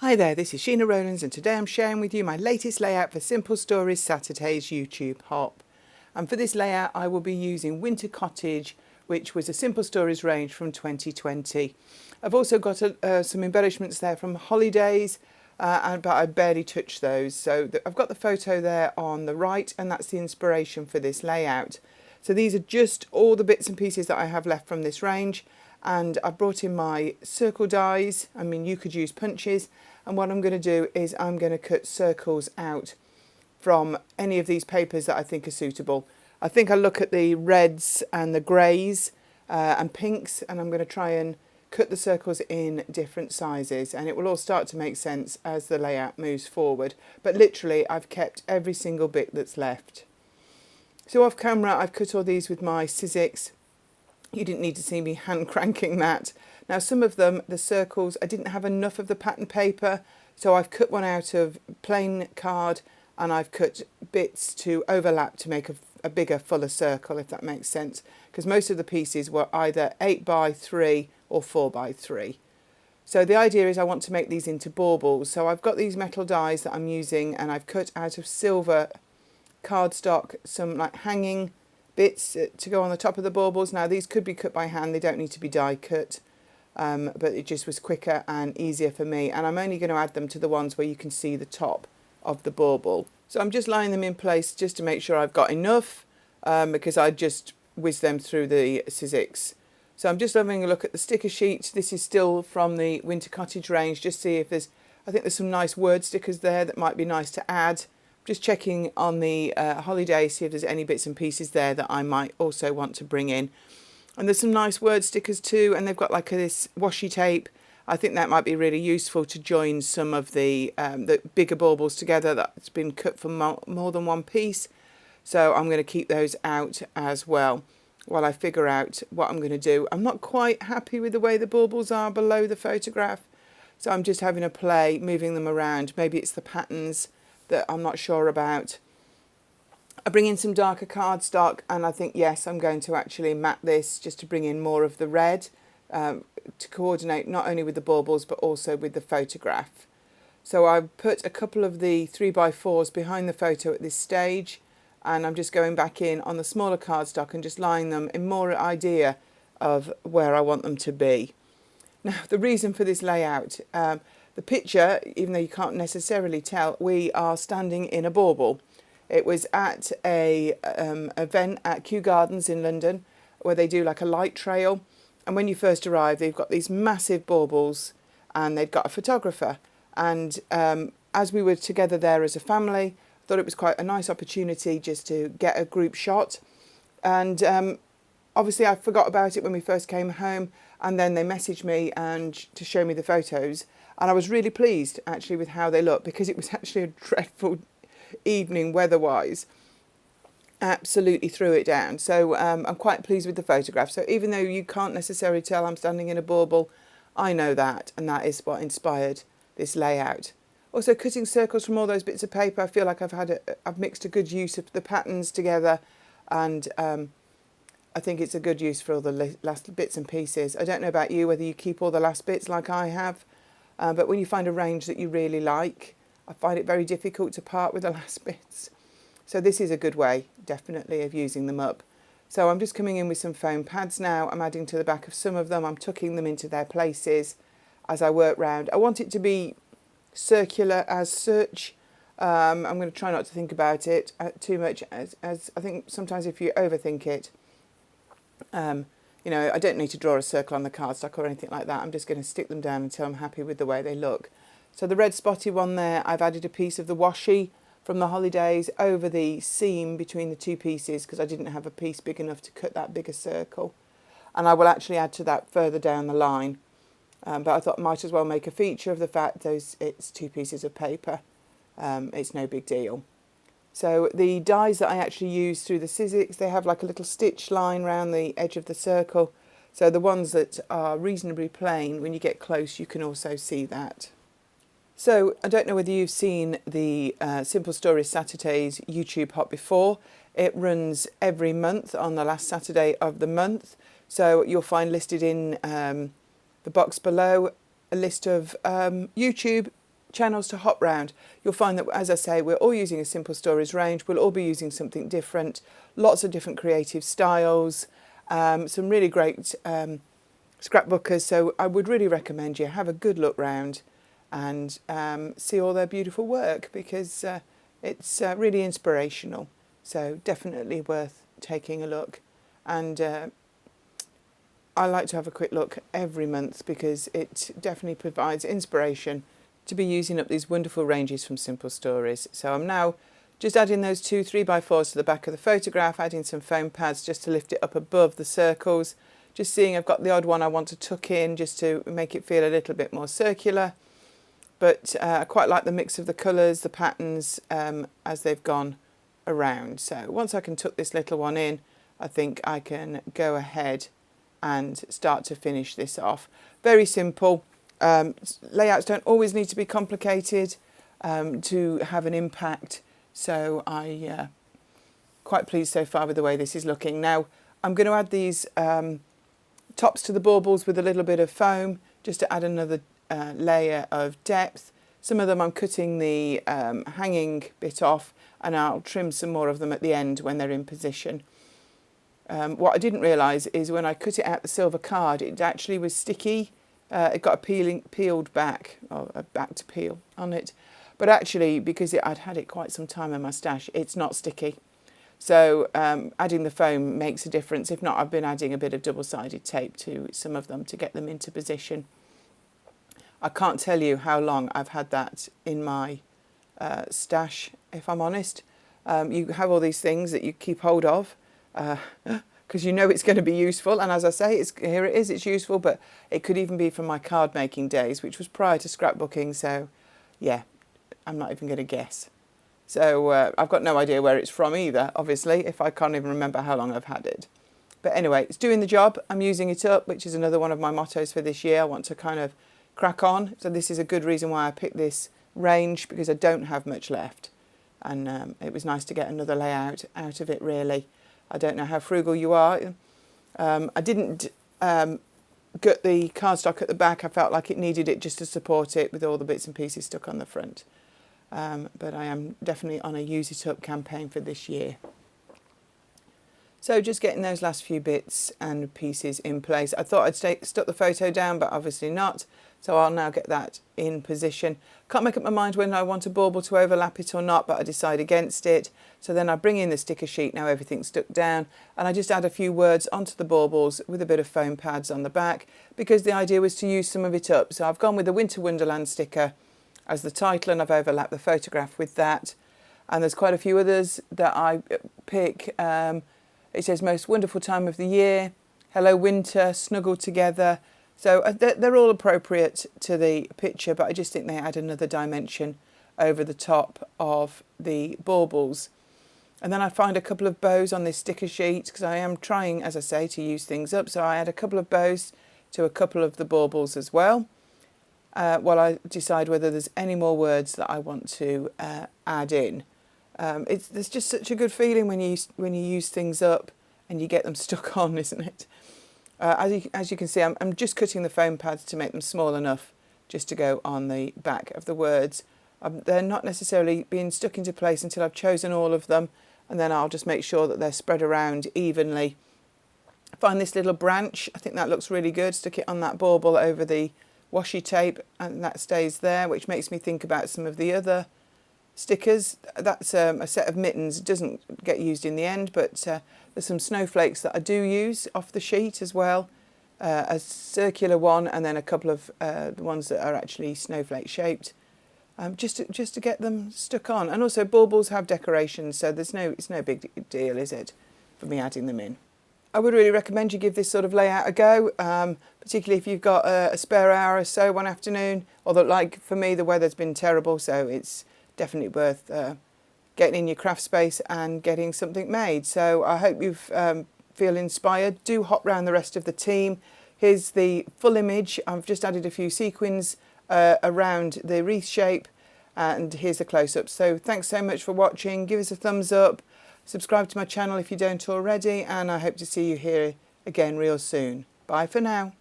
Hi there, this is Sheena Rowlands and today I'm sharing with you my latest layout for Simple Stories Saturday's YouTube Hop. And for this layout I will be using Winter Cottage, which was a Simple Stories range from 2020. I've also got some embellishments there from Holidays, but I barely touched those. So I've got the photo there on the right and that's the inspiration for this layout. So these are just all the bits and pieces that I have left from this range. And I've brought in my circle dies. I mean, you could use punches. And what I'm going to do is I'm going to cut circles out from any of these papers that I think are suitable. I think I'll look at the reds and the greys and pinks, and I'm going to try and cut the circles in different sizes, and it will all start to make sense as the layout moves forward. But literally I've kept every single bit that's left. So off camera I've cut all these with my Sizzix. You didn't need to see me hand cranking that. Now some of them, the circles, I didn't have enough of the pattern paper, so I've cut one out of plain card and I've cut bits to overlap to make a bigger, fuller circle, if that makes sense. Because most of the pieces were either 8x3 or 4x3. So the idea is I want to make these into baubles. So I've got these metal dies that I'm using and I've cut out of silver cardstock some like hanging bits to go on the top of the baubles. Now these could be cut by hand, they don't need to be die cut, but it just was quicker and easier for me, and I'm only going to add them to the ones where you can see the top of the bauble. So I'm just lining them in place just to make sure I've got enough, because I just whizzed them through the Sizzix. So I'm just having a look at the sticker sheet. This is still from the Winter Cottage range, just see if I think there's some nice word stickers there that might be nice to add. Just checking on the holiday, see if there's any bits and pieces there that I might also want to bring in. And there's some nice word stickers too, and they've got like this washi tape. I think that might be really useful to join some of the bigger baubles together that's been cut from more than one piece. So I'm going to keep those out as well while I figure out what I'm going to do. I'm not quite happy with the way the baubles are below the photograph, so I'm just having a play, moving them around. Maybe it's the patterns that I'm not sure about. I bring in some darker cardstock and I think, yes, I'm going to actually matte this just to bring in more of the red to coordinate not only with the baubles but also with the photograph. So I've put a couple of the 3x4s behind the photo at this stage, and I'm just going back in on the smaller cardstock and just lying them in more idea of where I want them to be. Now the reason for this layout, the picture, even though you can't necessarily tell, we are standing in a bauble. It was at a event at Kew Gardens in London where they do like a light trail. And when you first arrive, they've got these massive baubles and they've got a photographer. And as we were together there as a family, I thought it was quite a nice opportunity just to get a group shot. And obviously I forgot about it when we first came home, and then they messaged me and to show me the photos. And I was really pleased actually with how they looked, because it was actually a dreadful evening weather-wise. Absolutely threw it down. So I'm quite pleased with the photograph. So even though you can't necessarily tell I'm standing in a bauble, I know that, and that is what inspired this layout. Also cutting circles from all those bits of paper, I feel like I've mixed a good use of the patterns together, and I think it's a good use for all the last bits and pieces. I don't know about you, whether you keep all the last bits like I have, but when you find a range that you really like, I find it very difficult to part with the last bits. So this is a good way, definitely, of using them up. So I'm just coming in with some foam pads now. I'm adding to the back of some of them. I'm tucking them into their places as I work round. I want it to be circular as such. I'm going to try not to think about it too much, as I think sometimes if you overthink it, you know, I don't need to draw a circle on the cardstock or anything like that. I'm just going to stick them down until I'm happy with the way they look. So the red spotty one there, I've added a piece of the washi from the Holidays over the seam between the two pieces, because I didn't have a piece big enough to cut that bigger circle. And I will actually add to that further down the line. But I thought I might as well make a feature of the fact it's two pieces of paper. It's no big deal. So the dies that I actually use through the Sizzix, they have like a little stitch line around the edge of the circle. So the ones that are reasonably plain, when you get close, you can also see that. So I don't know whether you've seen the Simple Stories Saturdays YouTube Hop before. It runs every month on the last Saturday of the month. So you'll find listed in the box below a list of YouTube channels to hop round. You'll find that, as I say, we're all using a Simple Stories range. We'll all be using something different, lots of different creative styles, some really great scrapbookers. So I would really recommend you have a good look round and see all their beautiful work, because it's really inspirational. So definitely worth taking a look. And I like to have a quick look every month, because it definitely provides inspiration to be using up these wonderful ranges from Simple Stories. So I'm now just adding those 2 3x4s to the back of the photograph, adding some foam pads just to lift it up above the circles. Just seeing I've got the odd one I want to tuck in just to make it feel a little bit more circular. But I quite like the mix of the colours, the patterns as they've gone around. So once I can tuck this little one in, I think I can go ahead and start to finish this off. Very simple. Layouts don't always need to be complicated to have an impact. So I'm quite pleased so far with the way this is looking. Now I'm going to add these tops to the baubles with a little bit of foam, just to add another layer of depth. Some of them I'm cutting the hanging bit off, and I'll trim some more of them at the end when they're in position. What I didn't realise is when I cut it out the silver card, it actually was sticky. It got a peeled back, or a back to peel on it. But actually, because I'd had it quite some time in my stash, it's not sticky. So adding the foam makes a difference. If not, I've been adding a bit of double-sided tape to some of them to get them into position. I can't tell you how long I've had that in my stash, if I'm honest. You have all these things that you keep hold of because you know it's going to be useful. And as I say, here it is, it's useful, but it could even be from my card making days, which was prior to scrapbooking. So yeah, I'm not even going to guess. So I've got no idea where it's from either, obviously, if I can't even remember how long I've had it. But anyway, it's doing the job. I'm using it up, which is another one of my mottos for this year. I want to kind of crack on. So this is a good reason why I picked this range, because I don't have much left. And it was nice to get another layout out of it, really. I don't know how frugal you are. I didn't gut the cardstock at the back. I felt like it needed it just to support it with all the bits and pieces stuck on the front. But I am definitely on a use it up campaign for this year. So just getting those last few bits and pieces in place. I thought I'd stuck the photo down, but obviously not. So I'll now get that in position. Can't make up my mind when I want a bauble to overlap it or not, but I decide against it. So then I bring in the sticker sheet, now everything's stuck down, and I just add a few words onto the baubles with a bit of foam pads on the back, because the idea was to use some of it up. So I've gone with the Winter Wonderland sticker as the title, and I've overlapped the photograph with that. And there's quite a few others that I pick. It says most wonderful time of the year, hello winter, snuggle together. So they're all appropriate to the picture, but I just think they add another dimension over the top of the baubles. And then I find a couple of bows on this sticker sheet, because I am trying, as I say, to use things up. So I add a couple of bows to a couple of the baubles as well, while I decide whether there's any more words that I want to add in. There's just such a good feeling when you use things up and you get them stuck on, isn't it? As you can see, I'm just cutting the foam pads to make them small enough just to go on the back of the words. They're not necessarily being stuck into place until I've chosen all of them, and then I'll just make sure that they're spread around evenly. I find this little branch, I think that looks really good. Stick it on that bauble over the washi tape, and that stays there, which makes me think about some of the other stickers. That's a set of mittens. It doesn't get used in the end, but there's some snowflakes that I do use off the sheet as well. A circular one, and then a couple of the ones that are actually snowflake shaped, just to get them stuck on. And also baubles have decorations, so it's no big deal, is it, for me adding them in. I would really recommend you give this sort of layout a go, particularly if you've got a spare hour or so one afternoon. Although, like for me, the weather's been terrible, so it's definitely worth getting in your craft space and getting something made. So I hope you feel inspired. Do hop round the rest of the team. Here's the full image. I've just added a few sequins around the wreath shape, and here's a close-up. So thanks so much for watching. Give us a thumbs up. Subscribe to my channel if you don't already, and I hope to see you here again real soon. Bye for now.